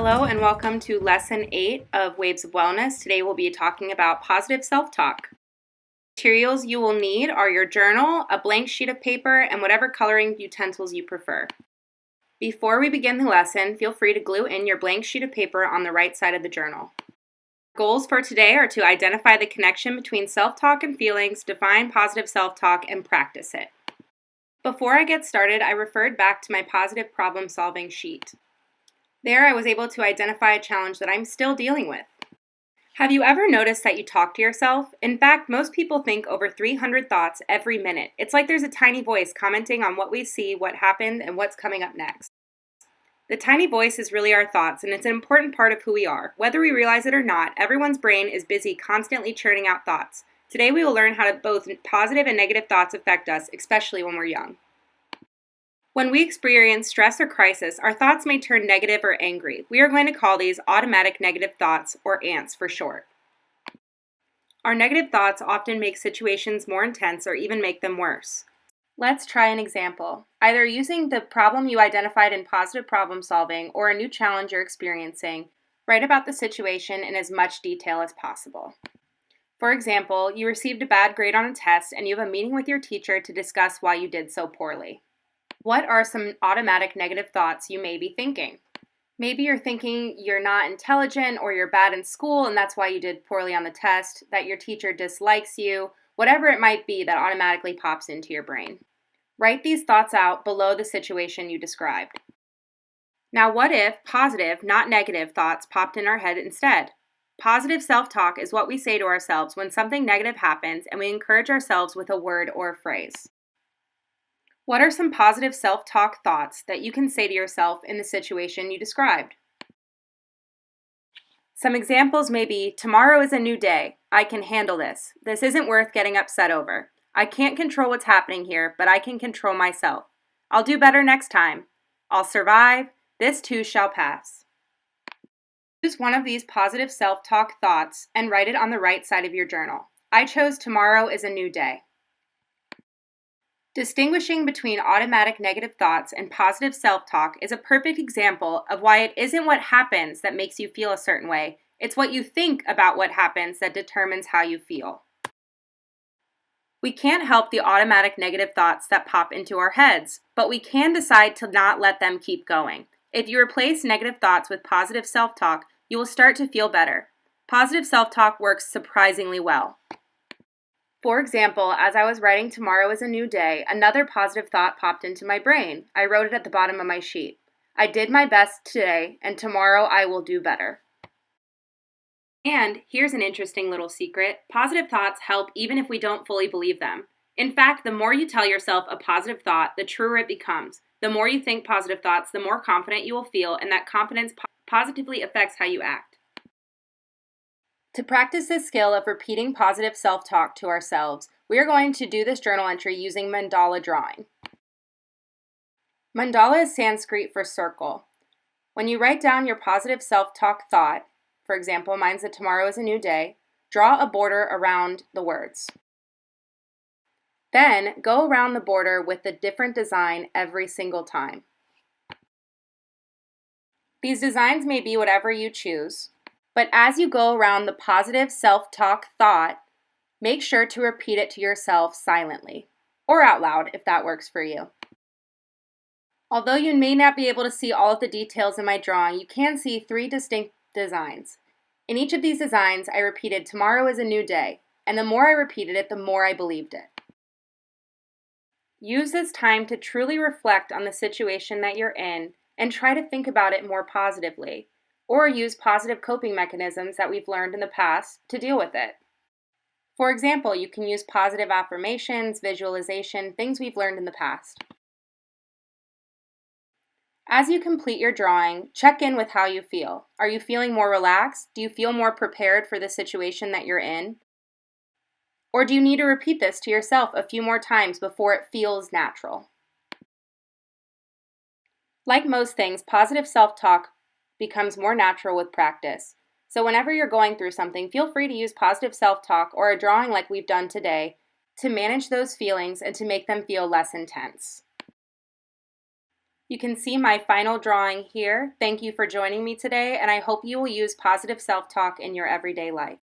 Hello and welcome to Lesson 8 of Waves of Wellness. Today we'll be talking about positive self-talk. Materials you will need are your journal, a blank sheet of paper, and whatever coloring utensils you prefer. Before we begin the lesson, feel free to glue in your blank sheet of paper on the right side of the journal. Goals for today are to identify the connection between self-talk and feelings, define positive self-talk, and practice it. Before I get started, I referred back to my positive problem-solving sheet. There, I was able to identify a challenge that I'm still dealing with. Have you ever noticed that you talk to yourself? In fact, most people think over 300 thoughts every minute. It's like there's a tiny voice commenting on what we see, what happened, and what's coming up next. The tiny voice is really our thoughts, and it's an important part of who we are. Whether we realize it or not, everyone's brain is busy constantly churning out thoughts. Today, we will learn how both positive and negative thoughts affect us, especially when we're young. When we experience stress or crisis, our thoughts may turn negative or angry. We are going to call these automatic negative thoughts, or ANTs for short. Our negative thoughts often make situations more intense or even make them worse. Let's try an example. Either using the problem you identified in positive problem solving or a new challenge you're experiencing, write about the situation in as much detail as possible. For example, you received a bad grade on a test and you have a meeting with your teacher to discuss why you did so poorly. What are some automatic negative thoughts you may be thinking? Maybe you're thinking you're not intelligent or you're bad in school and that's why you did poorly on the test, that your teacher dislikes you, whatever it might be that automatically pops into your brain. Write these thoughts out below the situation you described. Now, what if positive, not negative thoughts popped in our head instead? Positive self-talk is what we say to ourselves when something negative happens and we encourage ourselves with a word or a phrase. What are some positive self-talk thoughts that you can say to yourself in the situation you described? Some examples may be, tomorrow is a new day. I can handle this. This isn't worth getting upset over. I can't control what's happening here, but I can control myself. I'll do better next time. I'll survive. This too shall pass. Choose one of these positive self-talk thoughts and write it on the right side of your journal. I chose tomorrow is a new day. Distinguishing between automatic negative thoughts and positive self-talk is a perfect example of why it isn't what happens that makes you feel a certain way. It's what you think about what happens that determines how you feel. We can't help the automatic negative thoughts that pop into our heads, but we can decide to not let them keep going. If you replace negative thoughts with positive self-talk, you will start to feel better. Positive self-talk works surprisingly well. For example, as I was writing tomorrow is a new day, another positive thought popped into my brain. I wrote it at the bottom of my sheet. I did my best today, and tomorrow I will do better. And here's an interesting little secret. Positive thoughts help even if we don't fully believe them. In fact, the more you tell yourself a positive thought, the truer it becomes. The more you think positive thoughts, the more confident you will feel, and that confidence positively affects how you act. To practice this skill of repeating positive self-talk to ourselves, we are going to do this journal entry using mandala drawing. Mandala is Sanskrit for circle. When you write down your positive self-talk thought, for example, mine's that tomorrow is a new day, draw a border around the words. Then go around the border with a different design every single time. These designs may be whatever you choose. But as you go around the positive self-talk thought, make sure to repeat it to yourself silently, or out loud if that works for you. Although you may not be able to see all of the details in my drawing, you can see 3 distinct designs. In each of these designs, I repeated tomorrow is a new day, and the more I repeated it, the more I believed it. Use this time to truly reflect on the situation that you're in and try to think about it more positively. Or use positive coping mechanisms that we've learned in the past to deal with it. For example, you can use positive affirmations, visualization, things we've learned in the past. As you complete your drawing, check in with how you feel. Are you feeling more relaxed? Do you feel more prepared for the situation that you're in? Or do you need to repeat this to yourself a few more times before it feels natural? Like most things, positive self-talk becomes more natural with practice. So whenever you're going through something, feel free to use positive self-talk or a drawing like we've done today to manage those feelings and to make them feel less intense. You can see my final drawing here. Thank you for joining me today, and I hope you will use positive self-talk in your everyday life.